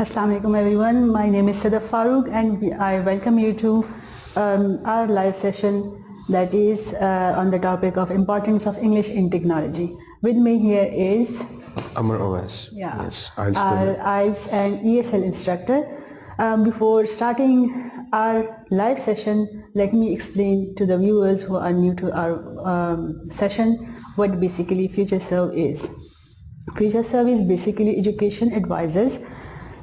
Assalamu alaikum everyone. My name is Sadaf Farooq and I welcome you to our live session that is on the topic of importance of English in technology. With me here is Amar OS. yeah, Yes, our IELTS and ESL instructor. Before starting our live session, let me explain to the viewers who are new to our session what basically FutureServe is. FutureServe is basically education advisors,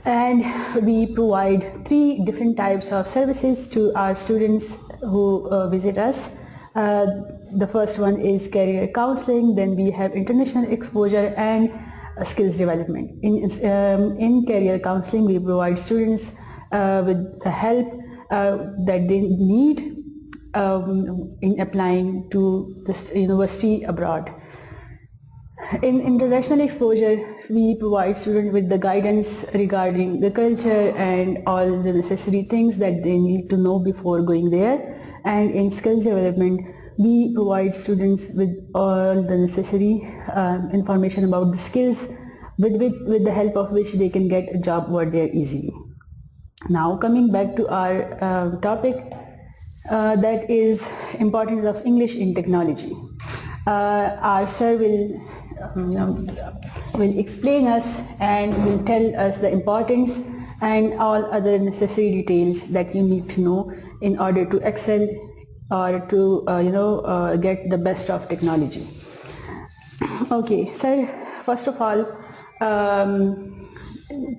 and we provide three different types of services to our students who visit us. The first one is career counseling, then we have international exposure and skills development. In career counseling, we provide students with the help that they need in applying to the university abroad. In international exposure, we provide students with the guidance regarding the culture and all the necessary things that they need to know before going there. And in skills development, we provide students with all the necessary information about the skills with the help of which they can get a job over there easily. Now coming back to our topic, that is importance of English in technology. Our sir will explain us and will tell us the importance and all other necessary details that you need to know in order to excel or to get the best of technology. Okay, sir, first of all,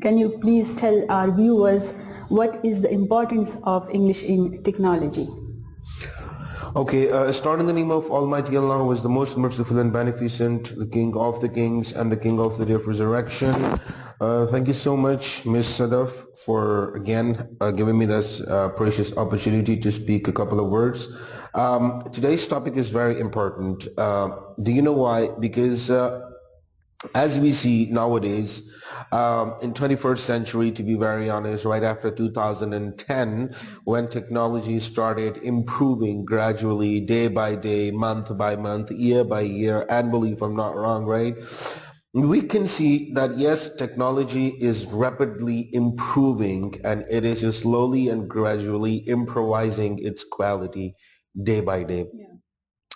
can you please tell our viewers what is the importance of English in technology? Okay, start in the name of Almighty Allah, who is the most merciful and beneficent, the King of the Kings and the King of the Day of Resurrection. Thank you so much, Ms. Sadaf, for again giving me this precious opportunity to speak a couple of words. Today's topic is very important. Do you know why? Because as we see nowadays, in 21st century, to be very honest, right after 2010, when technology started improving gradually, day by day, month by month, year by year, annually, if I'm not wrong, right? We can see that yes, technology is rapidly improving and it is slowly and gradually improvising its quality day by day. Yeah.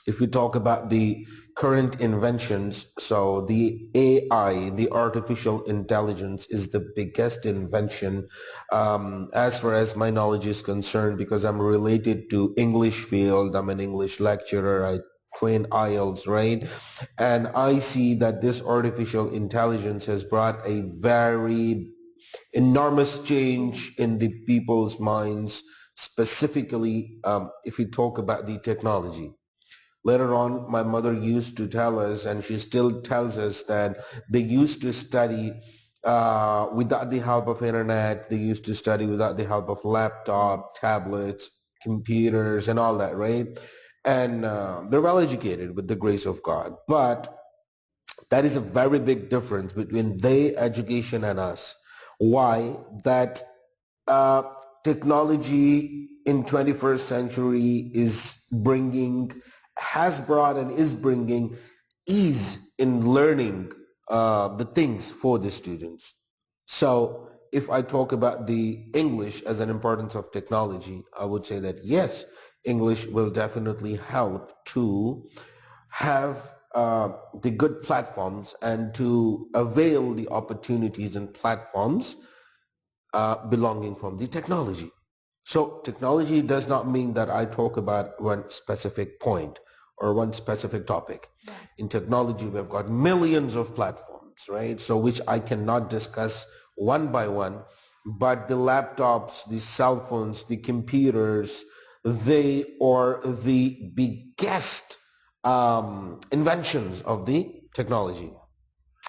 If we talk about the current inventions, so the AI, the artificial intelligence, is the biggest invention as far as my knowledge is concerned, because I'm related to English field. I'm an English lecturer. I train IELTS, right? And I see that this artificial intelligence has brought a very enormous change in the people's minds, specifically if we talk about the technology. Later on, my mother used to tell us, and she still tells us, that they used to study without the help of internet. They used to study without the help of laptop, tablets, computers, and all that, right? And they're well educated with the grace of God. But that is a very big difference between their education and us. Why? That technology in 21st century has brought and is bringing ease in learning the things for the students. So if I talk about the English as an importance of technology, I would say that yes, English will definitely help to have the good platforms and to avail the opportunities and platforms belonging from the technology. So technology does not mean that I talk about one specific point or one specific topic. Yeah. In technology, we've got millions of platforms, right? So which I cannot discuss one by one, but the laptops, the cell phones, the computers, they are the biggest inventions of the technology.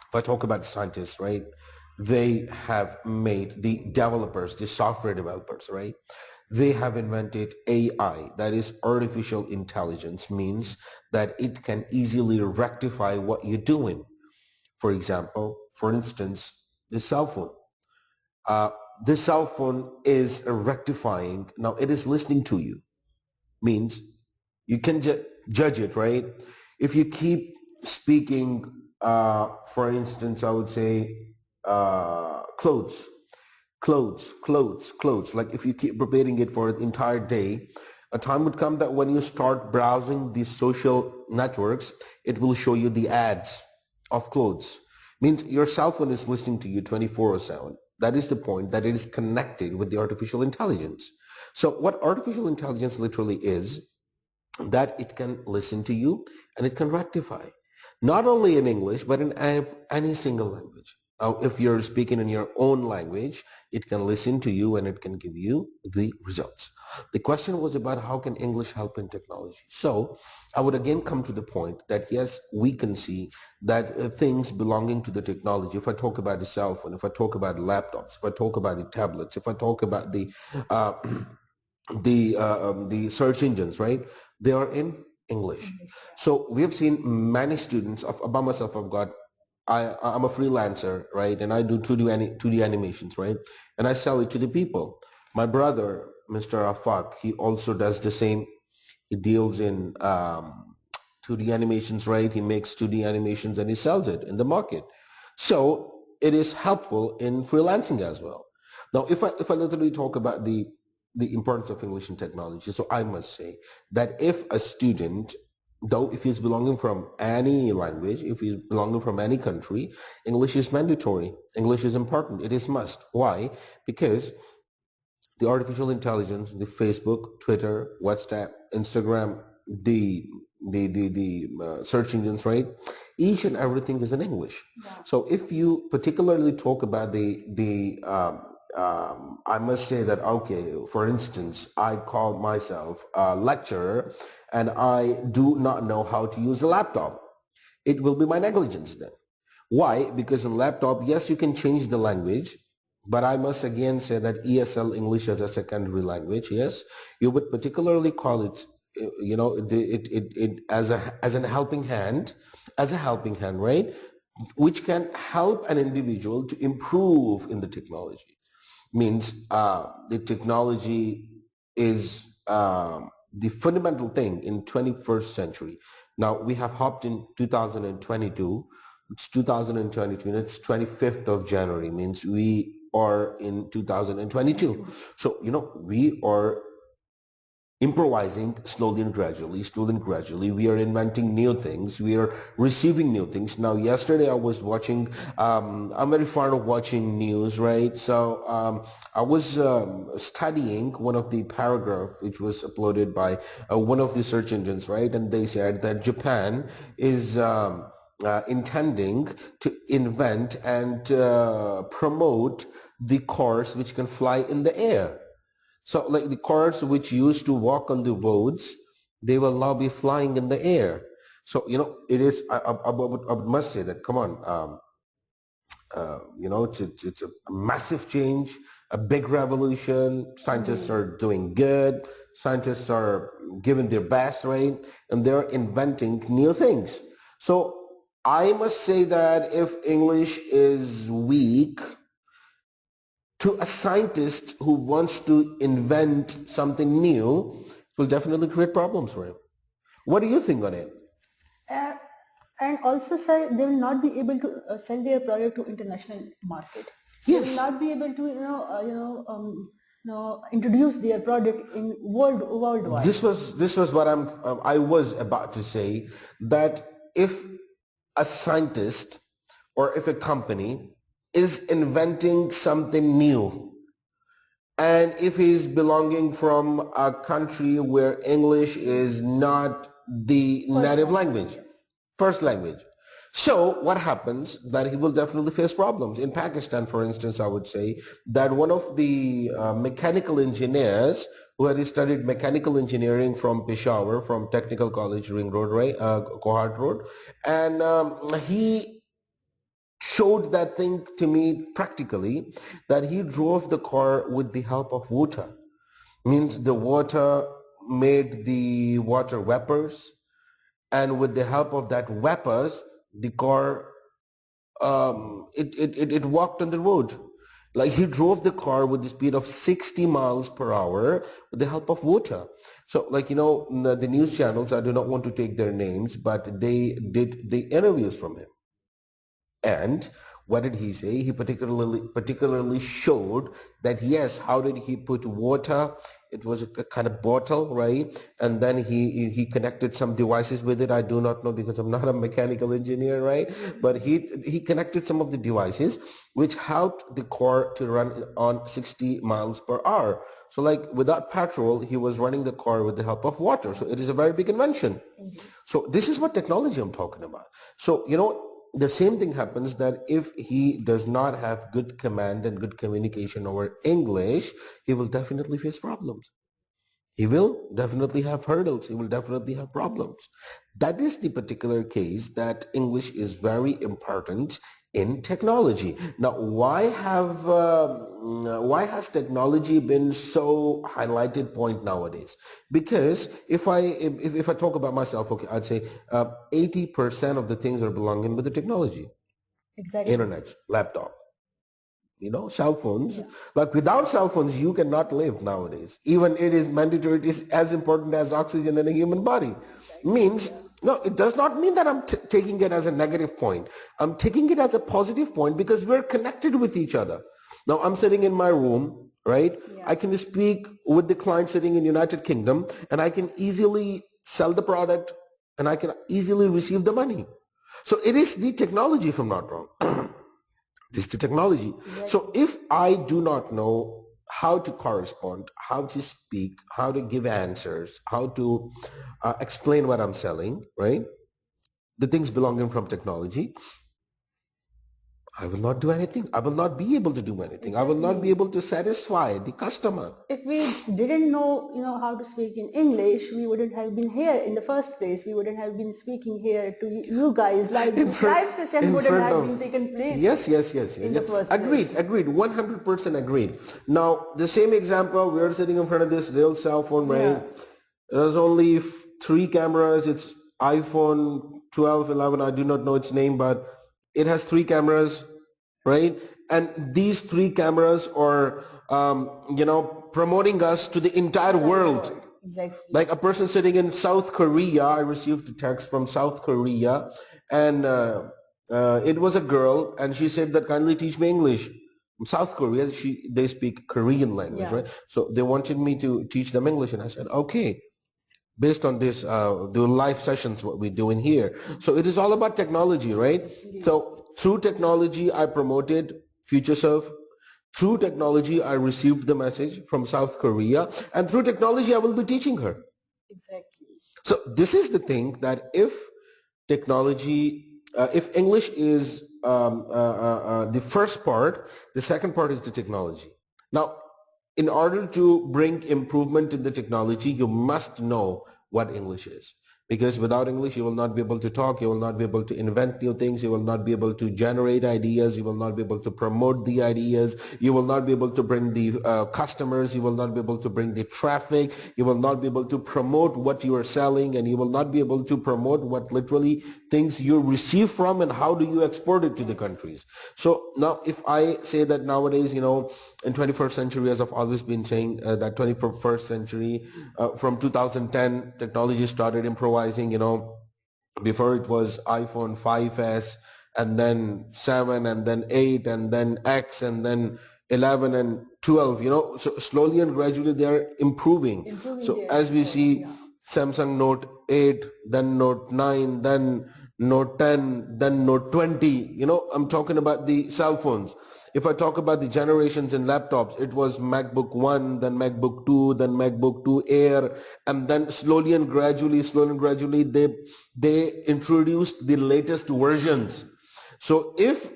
If I talk about the scientists, right? They have made the developers, the software developers, right? They have invented AI, that is artificial intelligence, means that it can easily rectify what you're doing. For example, for instance, the cell phone. this cell phone is rectifying. Now it is listening to you. Means you can judge it, right? If you keep speaking, for instance, I would say clothes, clothes. Like if you keep repeating it for an entire day, a time would come that when you start browsing these social networks, it will show you the ads of clothes. Means your cell phone is listening to you 24/7. That is the point, that it is connected with the artificial intelligence. So what artificial intelligence literally is, that it can listen to you and it can rectify, not only in English, but in any single language. Now, if you're speaking in your own language, it can listen to you and it can give you the results. The question was about how can English help in technology. So I would again come to the point that yes, we can see that things belonging to the technology, if I talk about the cell phone, if I talk about laptops, if I talk about the tablets, if I talk about uh, the search engines, right? They are in English. So we have seen many students about myself. I'm a freelancer, right? And I do 2D animations, right? And I sell it to the people. My brother, Mr. Afak, he also does the same. He deals in 2D animations, right? He makes 2D animations and he sells it in the market. So it is helpful in freelancing as well. Now, if I literally talk about the importance of English in technology, so I must say that if a student, though if he's belonging from any language, if he's belonging from any country, English is mandatory. English is important. It is must. Why? Because the artificial intelligence, the Facebook, Twitter, WhatsApp, Instagram, the search engines, right? Each and everything is in English. Yeah. So if you particularly talk about I must say that, okay, for instance, I call myself a lecturer and I do not know how to use a laptop. It will be my negligence then. Why? Because in laptop, yes, you can change the language, but I must again say that ESL, English as a secondary language, yes, you would particularly call it, it as a helping hand, right? Which can help an individual to improve in the technology. Means the technology is the fundamental thing in 21st century. Now we have hopped in 2022. It's 2022 and it's 25th of January, means we are in 2022. So, we are improvising slowly and gradually. We are inventing new things. We are receiving new things. Now, yesterday I was watching, I'm very fond of watching news, right? So I was studying one of the paragraph which was uploaded by one of the search engines, right? And they said that Japan is intending to invent and promote the cars which can fly in the air. So like the cars which used to walk on the roads, they will now be flying in the air. So, it is, I must say that, come on, it's a massive change, a big revolution. Scientists are doing good. Scientists are giving their best, right? And they're inventing new things. So I must say that if English is weak, to a scientist who wants to invent something new, it will definitely create problems for him. What do you think on it? Uh, and also, sir, they will not be able to sell their product to international market. They will not be able to, introduce their product in worldwide. This was what I was about to say, that if a scientist or if a company is inventing something new, and if he's belonging from a country where English is not the native language, first language. So what happens that he will definitely face problems. In Pakistan, for instance, I would say that one of the mechanical engineers who had studied mechanical engineering from Peshawar, from Technical College Ring Road, right, Kohart Road, and he showed that thing to me practically, that he drove the car with the help of water. Means the water made the water vapors, and with the help of that vapors, the car it walked on the road. Like he drove the car with the speed of 60 miles per hour with the help of water. So like, the news channels, I do not want to take their names, but they did the interviews from him. And what did he say? He particularly showed that yes, how did he put water? It was a kind of bottle, right? And then he connected some devices with it. I do not know because I'm not a mechanical engineer, right? But he connected some of the devices which helped the car to run on 60 miles per hour. So like without petrol, he was running the car with the help of water. So it is a very big invention. So this is what technology I'm talking about. So, the same thing happens that if he does not have good command and good communication over English, he will definitely face problems. He will definitely have hurdles. He will definitely have problems. That is the particular case that English is very important in technology. Now, why has technology been so highlighted point nowadays? Because if I talk about myself, okay, I'd say 80% of the things are belonging with the technology, Exactly. internet, laptop, cell phones. Like without cell phones, you cannot live nowadays. Even it is mandatory. It is as important as oxygen in a human body. Means, no, it does not mean that I'm taking it as a negative point. I'm taking it as a positive point because we're connected with each other. Now I'm sitting in my room, right? I can speak with the client sitting in United Kingdom and I can easily sell the product and I can easily receive the money. So it is the technology, if I'm not wrong. This is the technology. So if I do not know how to correspond, how to speak, how to give answers, how to explain what I'm selling, right? The things belonging from technology, I will not do anything. I will not be able to do anything. I will not be able to satisfy the customer. If we didn't know, how to speak in English, we wouldn't have been here in the first place. We wouldn't have been speaking here to you guys. Like this live session wouldn't have been taken place. Yes. In the first Agreed, place. agreed, 100% agreed. Now, the same example, we are sitting in front of this real cell phone, right? There's only three cameras. It's iPhone 12, 11. I do not know its name, but it has three cameras, right? And these three cameras are, promoting us to the entire world. Exactly. Like a person sitting in South Korea, I received a text from South Korea, and it was a girl, and she said that kindly teach me English. From South Korea, they speak Korean language, right? So they wanted me to teach them English, and I said, okay, based on this, the live sessions, what we're doing here. So it is all about technology, right? So through technology, I promoted FutureServe. Through technology, I received the message from South Korea, and through technology, I will be teaching her. Exactly. So this is the thing that if technology, if English is the first part, the second part is the technology. Now, in order to bring improvement in the technology, you must know what English is. Because without English, you will not be able to talk, you will not be able to invent new things, you will not be able to generate ideas, you will not be able to promote the ideas, you will not be able to bring the customers, you will not be able to bring the traffic, you will not be able to promote what you are selling, and you will not be able to promote what literally things you receive from and how do you export it to the countries. So now if I say that nowadays, in 21st century, as I've always been saying, that 21st century, from 2010, technology started improvising. Before it was iPhone 5S, and then 7, and then 8, and then X, and then 11 and 12, so slowly and gradually they are improving. So as we see, Samsung Note 8, then Note 9, then Note 10, then Note 20, I'm talking about the cell phones. If I talk about the generations in laptops, it was MacBook 1, then MacBook 2, then MacBook 2 Air, and then slowly and gradually, they introduced the latest versions. So if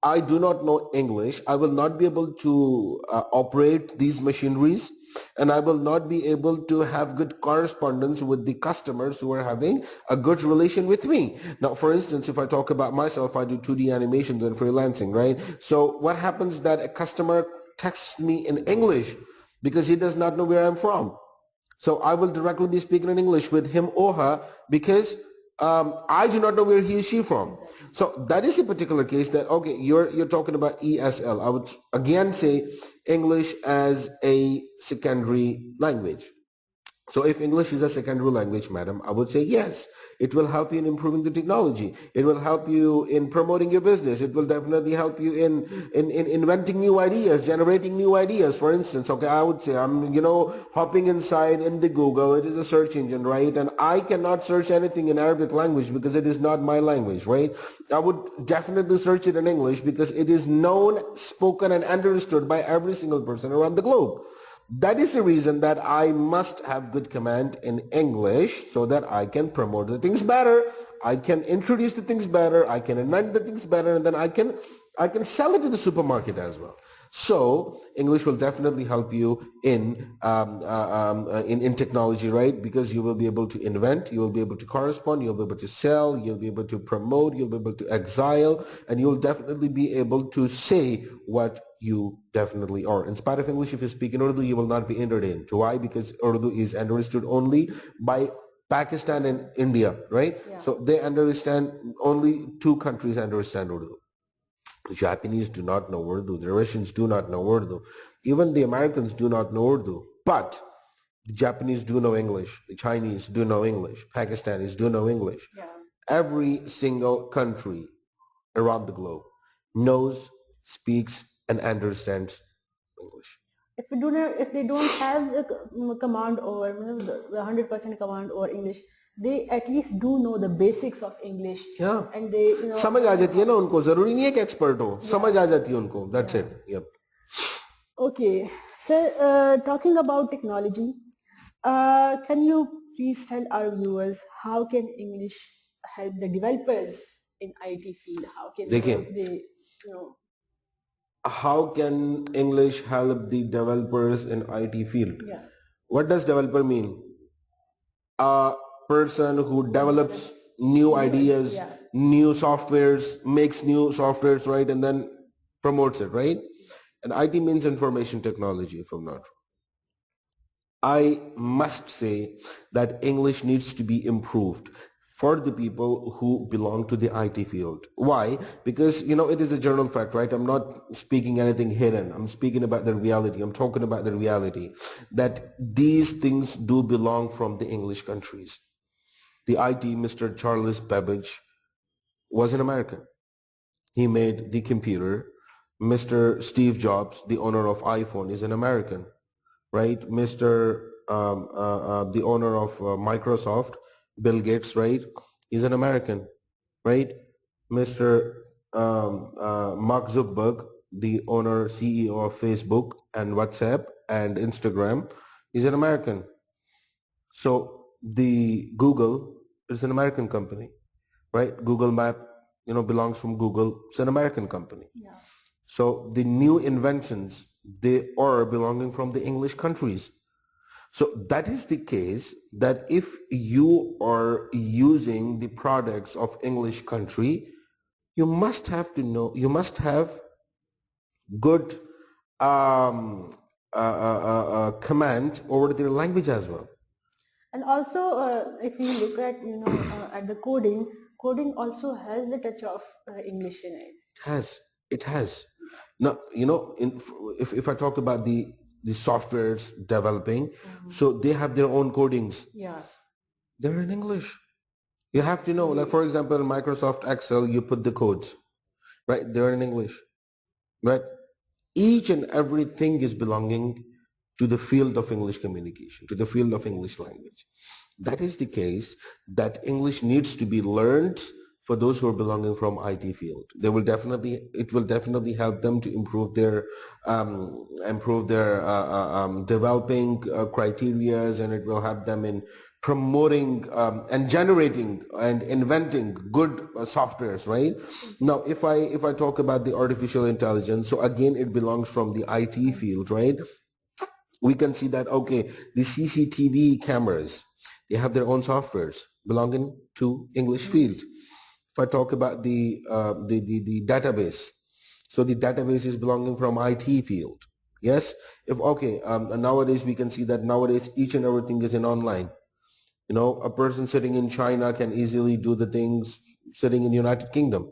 I do not know English, I will not be able to operate these machineries, and I will not be able to have good correspondence with the customers who are having a good relation with me. Now, for instance, if I talk about myself, I do 2D animations and freelancing, right? So what happens that a customer texts me in English because he does not know where I'm from. So I will directly be speaking in English with him or her because I do not know where he is she from. So that is a particular case that, okay, you're talking about ESL. I would again say English as a secondary language. So if English is a secondary language, madam, I would say yes. It will help you in improving the technology. It will help you in promoting your business. It will definitely help you in inventing new ideas, generating new ideas. For instance, okay, I would say I'm, hopping inside in the Google. It is a search engine, right? And I cannot search anything in Arabic language because it is not my language, right? I would definitely search it in English because it is known, spoken, and understood by every single person around the globe. That is the reason that I must have good command in English so that I can promote the things better. I can introduce the things better. I can invent the things better, and then I can sell it to the supermarket as well. So English will definitely help you in technology, right? Because you will be able to invent, you will be able to correspond, you'll be able to sell, you'll be able to promote, you'll be able to exile, and you'll definitely be able to say what you definitely are. In spite of English, if you speak in Urdu, you will not be entertained. Why? Because Urdu is understood only by Pakistan and India, right? Yeah. So they understand, only two countries understand Urdu. The Japanese do not know Urdu. The Russians do not know Urdu. Even the Americans do not know Urdu. But the Japanese do know English. The Chinese do know English. Pakistanis do know English. Yeah. Every single country around the globe knows, speaks, and understands English. If they don't have the command over the 100% command over English, they at least do know the basics of English. Yeah. And they समझ आ जाती है ना उनको, जरूरी नहीं है कि expert हो, समझ आ जाती है उनको. That's it. Yep. Okay, so talking about technology, can you please tell our viewers how can English help the developers in IT field? How can देखिए, they how can English help the developers in IT field? Yeah. What does developer mean? A person who develops new ideas, yeah. new softwares, makes new softwares, right, and then promotes it, right? And IT means information technology, if I'm not wrong. I must say that English needs to be improved for the people who belong to the IT field. Why? Because, it is a general fact, right? I'm not speaking anything hidden. I'm speaking about the reality. I'm talking about the reality that these things do belong from the English countries. The IT, Mr. Charles Babbage, was an American. He made the computer. Mr. Steve Jobs, the owner of iPhone, is an American, right? The owner of Microsoft, Bill Gates, right? He's an American, right? Mr. Mark Zuckerberg, the owner, CEO of Facebook and WhatsApp and Instagram, is an American. So the Google is an American company, right? Google Map, belongs from Google. It's an American company. Yeah. So the new inventions, they are belonging from the English countries. So that is the case that if you are using the products of English country, you must have to know, you must have good command over their language as well. And also, if you look at at the coding also has the touch of English in it. It has. Now, if I talk about the softwares developing, so they have their own codings. Yeah. They're in English. You have to know, like for example, in Microsoft Excel, you put the codes, right? They're in English, right? Each and everything is belonging to the field of English communication, to the field of English language. That is the case that English needs to be learned for those who are belonging from IT field. It will definitely help them to improve their developing criterias, and it will help them in promoting and generating and inventing good softwares, right? Now, if I talk about the artificial intelligence, so again, it belongs from the IT field, right? We can see that, okay, the CCTV cameras, they have their own softwares belonging to English field. If I talk about the database, so the database is belonging from IT field. Yes. If okay, nowadays we can see that nowadays each and everything is in online. A person sitting in China can easily do the things sitting in United Kingdom.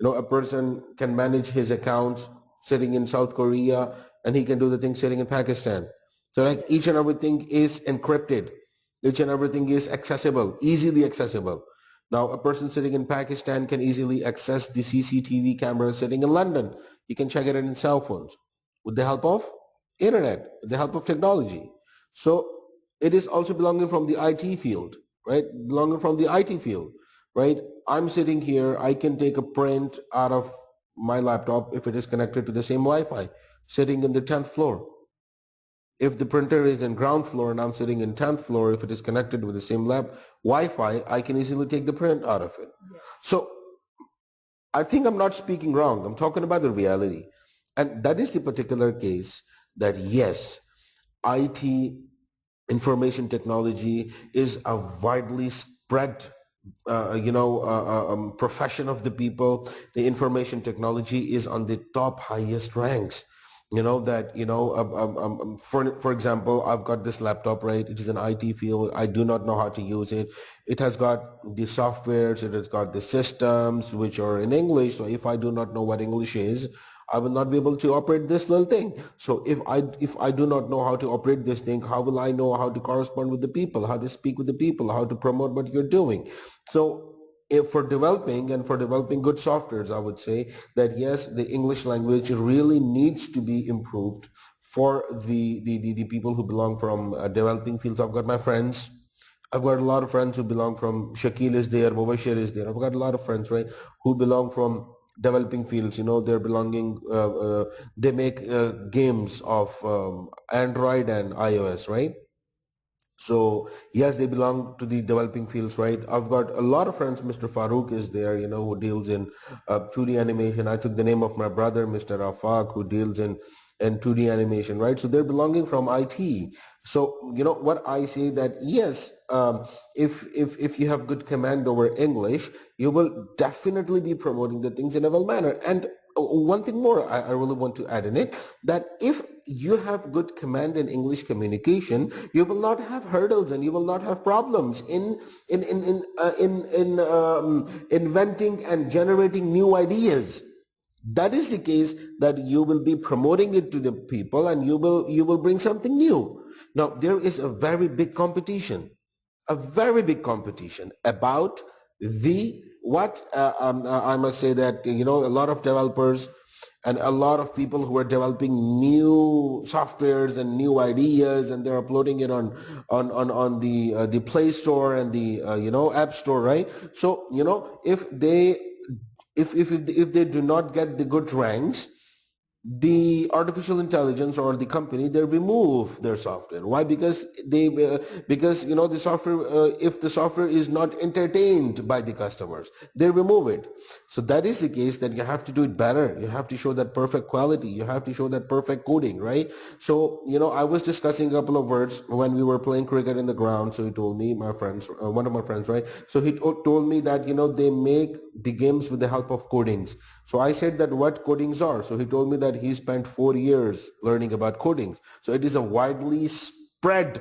A person can manage his accounts sitting in South Korea, and he can do the things sitting in Pakistan. So like each and everything is encrypted. Each and everything is accessible, easily accessible. Now a person sitting in Pakistan can easily access the CCTV camera sitting in London. He can check it in his cell phones with the help of internet, with the help of technology. So it is also belonging from the IT field, right? Belonging from the IT field, right? I'm sitting here, I can take a print out of my laptop if it is connected to the same Wi-Fi, sitting in the 10th floor. If the printer is in ground floor and I'm sitting in 10th floor, if it is connected with the same lab Wi-Fi, I can easily take the print out of it. Yes. So I think I'm not speaking wrong. I'm talking about the reality. And that is the particular case that yes, IT, information technology, is a widely spread profession of the people. The information technology is on the top highest ranks. For example, I've got this laptop, right? It is an IT field. I do not know how to use it. It has got the softwares, it has got the systems which are in English. So if I do not know what English is, I will not be able to operate this little thing. So if I do not know how to operate this thing, how will I know how to correspond with the people, how to speak with the people, how to promote what you're doing? So if for developing good softwares, I would say that yes, the English language really needs to be improved for the people who belong from developing fields. I've got a lot of friends who belong from Shakil is there, Mubashir is there. I've got a lot of friends, right, who belong from developing fields. They make games of Android and iOS, right? So yes, they belong to the developing fields, right? I've got a lot of friends. Mr. Farooq is there, who deals in 2D animation. I took the name of my brother, Mr. Afaq, who deals in 2D animation, right? So they're belonging from IT. So what I say that yes, if you have good command over English, you will definitely be promoting the things in a well manner. And one thing more I really want to add in it, that if you have good command in English communication, you will not have hurdles and you will not have problems in inventing and generating new ideas. That is the case, that you will be promoting it to the people and you will bring something new. Now there is a very big competition about the what I must say that a lot of developers and a lot of people who are developing new softwares and new ideas, and they're uploading it on the Play Store and the App Store, right? So if they do not get the good ranks, the artificial intelligence or the company, they remove their software. Why? Because the software, if the software is not entertained by the customers, they remove it. So that is the case, that you have to do it better. You have to show that perfect quality. You have to show that perfect coding, right? So I was discussing a couple of words when we were playing cricket in the ground. So he told me, my friends, one of my friends, right? So he told me that they make the games with the help of codings. So I said that what codings are. So he told me that he spent 4 years learning about codings. So it is a widely spread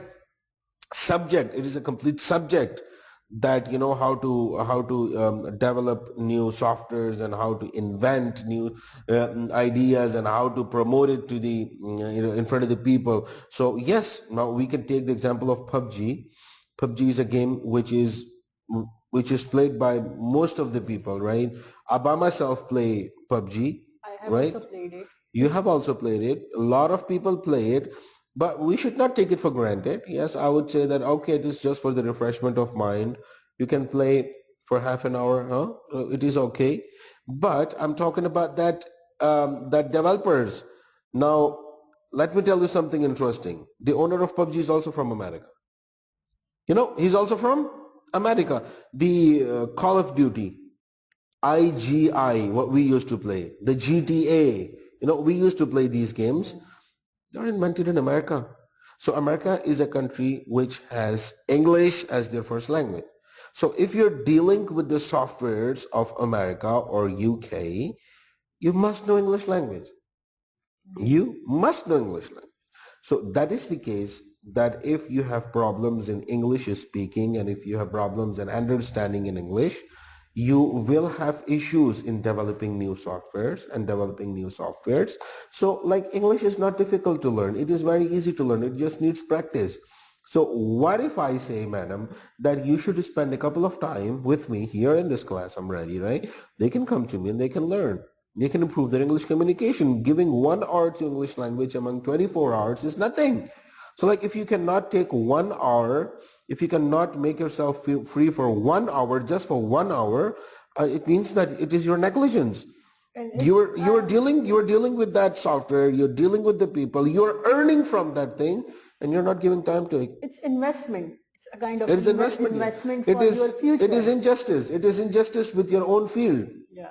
subject. It is a complete subject, that how to develop new softwares and how to invent new ideas and how to promote it to the in front of the people. So yes, now we can take the example of PUBG. PUBG is a game which is played by most of the people, right? I by myself play PUBG, I have right? also played it. You have also played it. A lot of people play it, but we should not take it for granted. Yes, I would say that, okay, it is just for the refreshment of mind. You can play for half an hour, huh? It is okay. But I'm talking about that developers. Now, let me tell you something interesting. The owner of PUBG is also from America. He's also from America. The Call of Duty, IGI, what we used to play, the GTA, we used to play these games. They're invented in America. So America is a country which has English as their first language. So if you're dealing with the softwares of America or UK, you must know English language. You must know English language. So that is the case. that if you have problems in English speaking and if you have problems in understanding in English, you will have issues in developing new softwares and developing new softwares. So like English is not difficult to learn. It is very easy to learn. It just needs practice. So what if I say, madam, that you should spend a couple of time with me here in this class? I'm ready, right? They can come to me and they can learn. They can improve their English communication. Giving 1 hour to English language among 24 hours is nothing. So like if you cannot take 1 hour, if you cannot make yourself feel free for 1 hour, just for 1 hour, it means that it is your negligence. You're dealing with that software, you're dealing with the people, you're earning from that thing, and you're not giving time to it. It's investment. It's a kind of It is investment. investment It for is, your future. it is injustice. It is injustice with your own field. Yeah,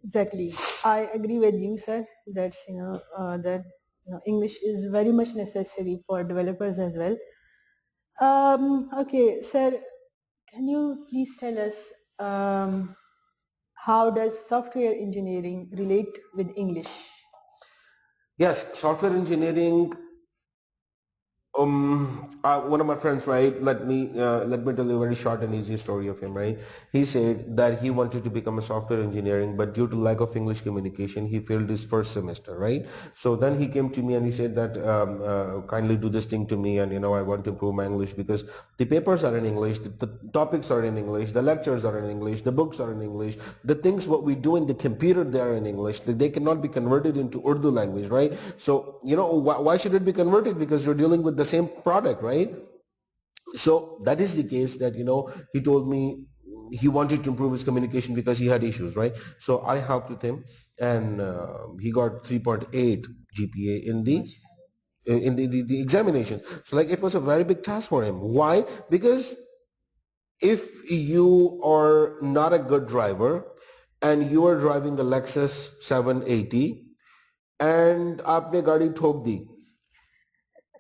exactly. I agree with you, sir. That's that English is very much necessary for developers as well. Okay, sir, can you please tell us how does software engineering relate with English? Yes, software engineering. One of my friends, right? Let me tell you a very short and easy story of him, right? He said that he wanted to become a software engineering, but due to lack of English communication, he failed his first semester, right? So then he came to me and he said that kindly do this thing to me, and I want to improve my English because the papers are in English, the topics are in English, the lectures are in English, the books are in English, the things what we do in the computer they are in English. They cannot be converted into Urdu language, right? So why should it be converted? Because you're dealing with the same product, right? So that is the case that he told me he wanted to improve his communication because he had issues, right? So I helped with him, and he got 3.8 GPA in the examination. So like it was a very big task for him. Why? Because if you are not a good driver and you are driving a Lexus 780 and आपने गाड़ी ठोक दी,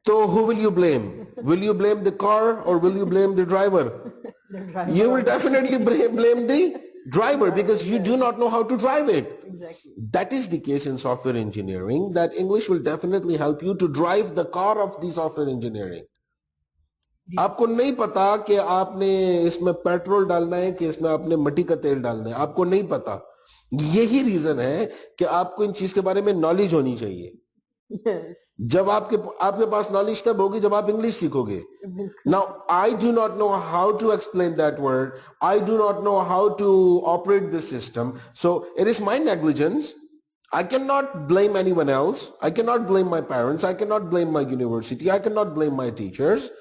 so who will you blame? Will you blame the car or will you blame the driver? The driver. You will definitely blame the driver because you do not know how to drive it. Exactly. That is the case in software engineering, that English will definitely help you to drive the car of the software engineering. आपको नहीं पता कि आपने इसमें petrol डालना है कि इसमें आपने मिट्टी का तेल डालना है, आपको नहीं पता. यही रीजन है कि आपको इन चीज के बारे में नॉलेज होनी चाहिए. Yes. जब आपके पास नॉलेज तब होगी जब आप इंग्लिश सीखोगे. Now I do not know how to explain that word. I do not know how to operate the system. So it is my negligence. I cannot blame anyone else. I cannot blame my parents. I cannot blame my university. I cannot blame my teachers.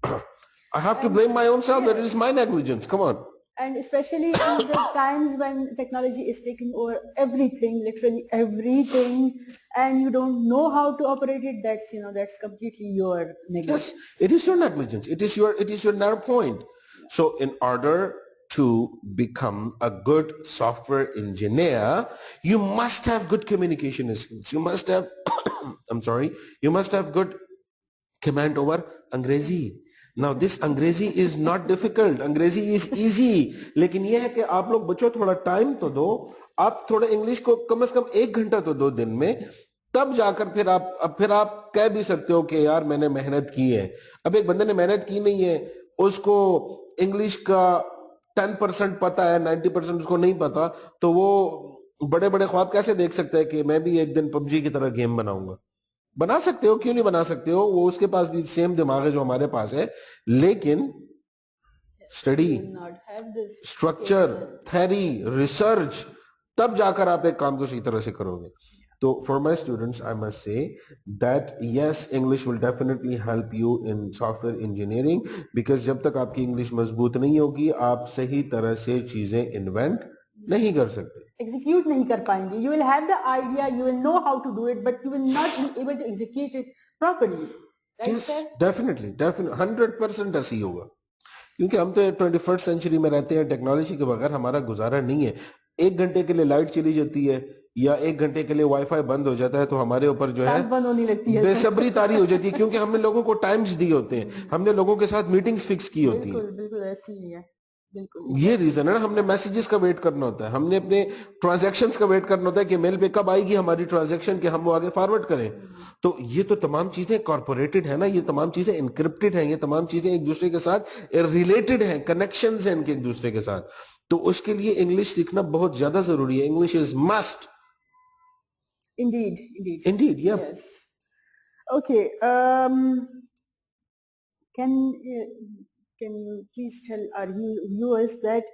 I have to blame my own self that it is my negligence. Come on. And especially in the times when technology is taking over everything, literally everything, and you don't know how to operate it, that's completely your negligence. Yes, it is your negligence. It is your narrow point. So in order to become a good software engineer, you must have good communication skills. You must have you must have good command over Angrezi. Now this अंग्रेजी is not difficult, अंग्रेजी is easy, लेकिन ये है कि आप लोग बच्चों थोड़ा टाइम तो दो, आप थोड़ा इंग्लिश को कम से कम 1 घंटा तो दो दिन में, तब जाकर फिर आप कह भी सकते हो कि यार मैंने मेहनत की है. अब एक बंदे ने मेहनत की नहीं है, उसको इंग्लिश का 10% पता है, 90% उसको नहीं पता, तो वो बड़े बड़े ख्वाब कैसे देख सकता है कि मैं भी एक दिन पबजी की तरह गेम बनाऊंगा. बना सकते हो, क्यों नहीं बना सकते हो, वो उसके पास भी सेम दिमाग है जो हमारे पास है, लेकिन स्टडी, स्ट्रक्चर, थ्योरी, रिसर्च, तब जाकर आप एक काम को सही तरह से करोगे. तो for my students I must say that yes, English will definitely help you in software engineering, because जब तक आपकी इंग्लिश मजबूत नहीं होगी आप सही तरह से चीजें इन्वेंट नहीं कर सकते, एग्जीक्यूट नहीं कर पाएंगे. You will have the idea, you will know how to do it, but you will not be able to execute it properly. Yes, definitely 100% ऐसे ही होगा, क्योंकि हम तो 21st सेंचुरी में रहते हैं, टेक्नोलॉजी के बगैर हमारा गुजारा नहीं है. 1 घंटे के लिए लाइट चली जाती है या 1 घंटे के लिए वाईफाई बंद हो जाता है तो हमारे ऊपर जो है बंद होने लगती है, बेसब्री तारी हो जाती है, क्योंकि हमने लोगों को टाइम्स दिए होते हैं, हमने लोगों के साथ मीटिंग्स फिक्स की होती है. बिल्कुल ऐसी ही है. बिल्कुल ये रीजन है ना, हमने मैसेजेस का वेट करना होता है, हमने अपने ट्रांजैक्शंस का वेट करना होता है कि मेल पे कब आएगी हमारी ट्रांजैक्शन कि हम वो आगे फॉरवर्ड करें। तो ये तो तमाम चीजें कॉर्पोरेटेड है ना, ये तमाम चीजें इनक्रिप्टेड हैं, ये तमाम चीजें एक दूसरे के साथ रिलेटेड हैं, कनेक्शंस हैं इनके एक दूसरे के साथ। तो उसके लिए इंग्लिश सीखना बहुत ज्यादा जरूरी है। English is must. indeed या yes okay can uh, can you please tell our viewers that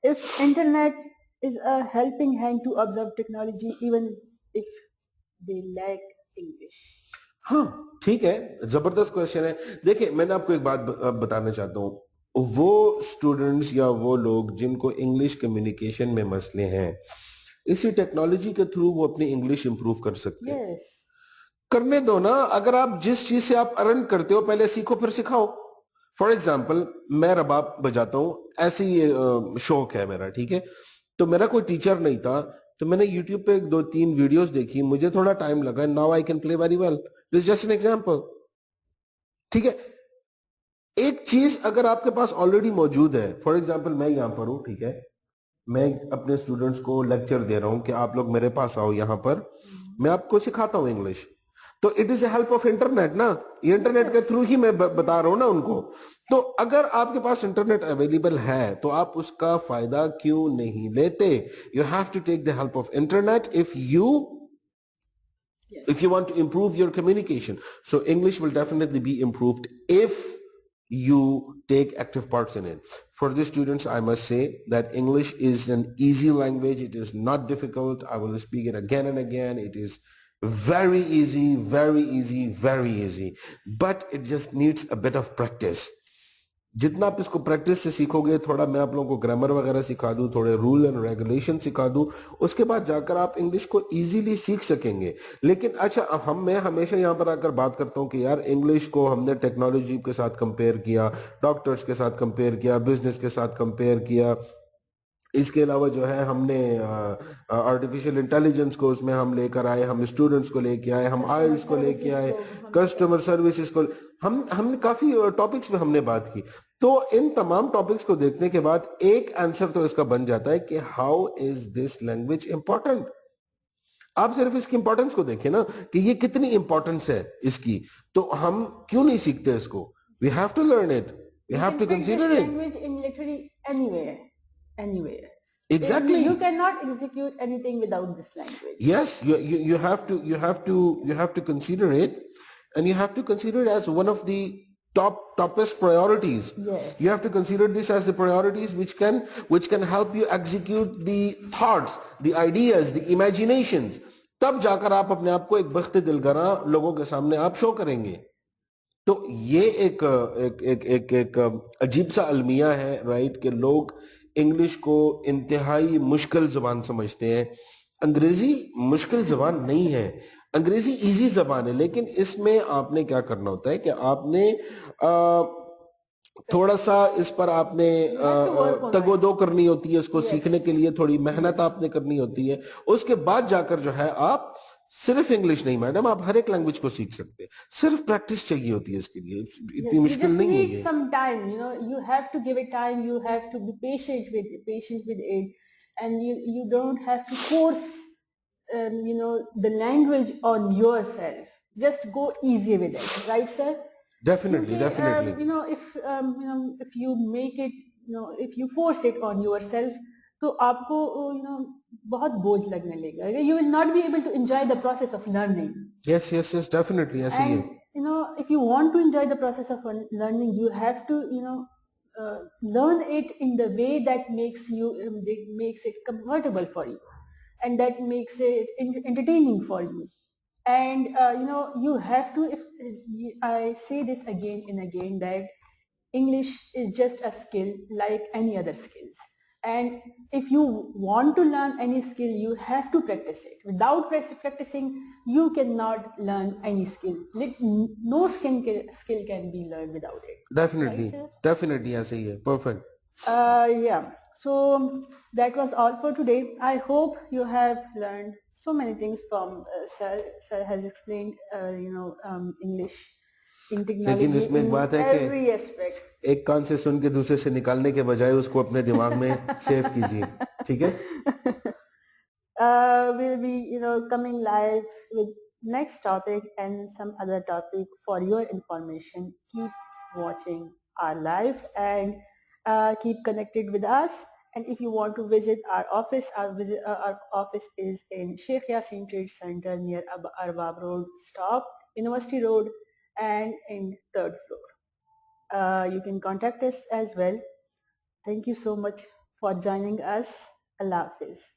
if internet is a helping hand to observe technology even if they lack English? हाँ ठीक है, जबरदस्त क्वेश्चन है। देखिए मैंने आपको एक बात बताना चाहता हूँ, वो स्टूडेंट्स या वो लोग जिनको इंग्लिश कम्युनिकेशन में मसले हैं, इसी टेक्नोलॉजी के थ्रू वो अपनी इंग्लिश इंप्रूव कर सकते हैं। Yes. करने दो ना, अगर आप जिस चीज से आप अर्न करते हो पहले सीखो फिर सिखाओ। फॉर एग्जाम्पल मैं रबाब बजाता हूँ, ऐसे ही शौक है मेरा, ठीक है। तो मेरा कोई टीचर नहीं था, तो मैंने यूट्यूब पे 2-3 वीडियोस देखी, मुझे थोड़ा टाइम लगा, now I can play very well. This just an example, ठीक है। एक चीज अगर आपके पास ऑलरेडी मौजूद है, फॉर एग्जाम्पल मैं यहाँ पर हूँ, ठीक है, मैं अपने स्टूडेंट्स को लेक्चर दे रहा हूँ कि आप लोग मेरे पास आओ यहाँ पर, मैं आपको सिखाता हूँ इंग्लिश। तो it is help of internet ना, ये इंटरनेट के थ्रू ही मैं बता रहा हूँ ना उनको। तो अगर आपके पास इंटरनेट अवेलेबल है तो आप उसका फायदा क्यों नहीं लेते? You have to take the help of internet if you want to improve your communication. So English will definitely be improved if you take active parts in it. For the students, I must say that English is an easy language. It is not difficult. I will speak it again and again. It is very easy, very easy, very easy. But it just needs a bit of practice. जितना आप इसको practice से सीखोगे, थोड़ा मैं आप लोगों को ग्रामर वगैरह सिखा दूं, थोड़े रूल एंड रेगुलेशन सिखा दूं, उसके बाद जाकर आप इंग्लिश को इजीली सीख सकेंगे। लेकिन अच्छा, मैं हमेशा यहाँ पर आकर बात करता हूँ कि यार इंग्लिश को हमने टेक्नोलॉजी के साथ कंपेयर किया, डॉक्टर्स के साथ कंपेयर किया, बिजनेस के साथ कंपेयर किया, इसके अलावा जो है हमने आर्टिफिशियल इंटेलिजेंस को उसमें हम लेकर आए, हम स्टूडेंट्स को लेके आए, हम आइल्स को लेके आए, कस्टमर सर्विसेज को, हमने काफी टॉपिक्स में हमने बात की। तो इन तमाम टॉपिक्स को देखने के बाद एक आंसर तो इसका बन जाता है कि how is this language important. आप सिर्फ इसकी इंपॉर्टेंस को देखें ना कि ये कितनी इंपॉर्टेंस है इसकी, तो हम क्यों नहीं सीखते इसको? We have to learn it, we have to consider it. Language in literally anywhere. Exactly. You cannot execute anything without this language. Yes, you have to consider it, and you have to consider it as one of the toppest priorities. Yes. You have to consider this as the priorities which can help you execute the thoughts, the ideas, the imaginations. तब जाकर आप अपने आप को एक बख्त दिलगरा लोगों के सामने आप शो करेंगे। तो ये एक एक एक एक, एक अजीब सा अलमिया है, राइट, कि लोग इंग्लिश को इंतहाई मुश्किल जबान समझते हैं। अंग्रेजी मुश्किल जबान नहीं है, अंग्रेजी इजी जबान है, लेकिन इसमें आपने क्या करना होता है कि आपने थोड़ा सा इस पर आपने तगोदो करनी होती है, इसको सीखने के लिए थोड़ी मेहनत आपने करनी होती है। उसके बाद जाकर जो है आप सिर्फ इंग्लिश नहीं मैडम, आप हर एक लैंग्वेज को सीख सकते हैं, सिर्फ प्रैक्टिस चाहिए होती है इसके लिए, इतनी मुश्किल नहीं है ये। Some time, you have to give it time, you have to be patient with it, and you don't have to force the language on yourself. Just go easy with it, right sir? Definitely, definitely. If you make it, if you force it on yourself, तो आपको बहुत बोझ लगने लगेगा. You will not be able to enjoy the process of learning. Yes, definitely. ऐसे ही है. If you want to enjoy the process of learning, you have to learn it in the way that makes it comfortable for you, and that makes it entertaining for you. And you have to, I say this again and again, that English is just a skill like any other skills. And if you want to learn any skill, you have to practice it. Without practicing, you cannot learn any skill. No skill can be learned without it. Definitely, right? Definitely, ऐसे ही है. Perfect. Yeah. So that was all for today. I hope you have learned so many things from sir. Sir has explained, English in technology in every aspect. एक कान से सुन के दूसरे से निकालने के बजाय उसको अपने दिमाग में सेव कीजिए, ठीक है? We'll be, coming live with next topic and some other topic for your information. Keep watching our live and keep connected with us. And if you want to visit our office is in Sheikh Yaseen Trade Center near Arbab Road stop, University Road, and in third floor. You can contact us as well. Thank you so much for joining us. Allah Hafiz.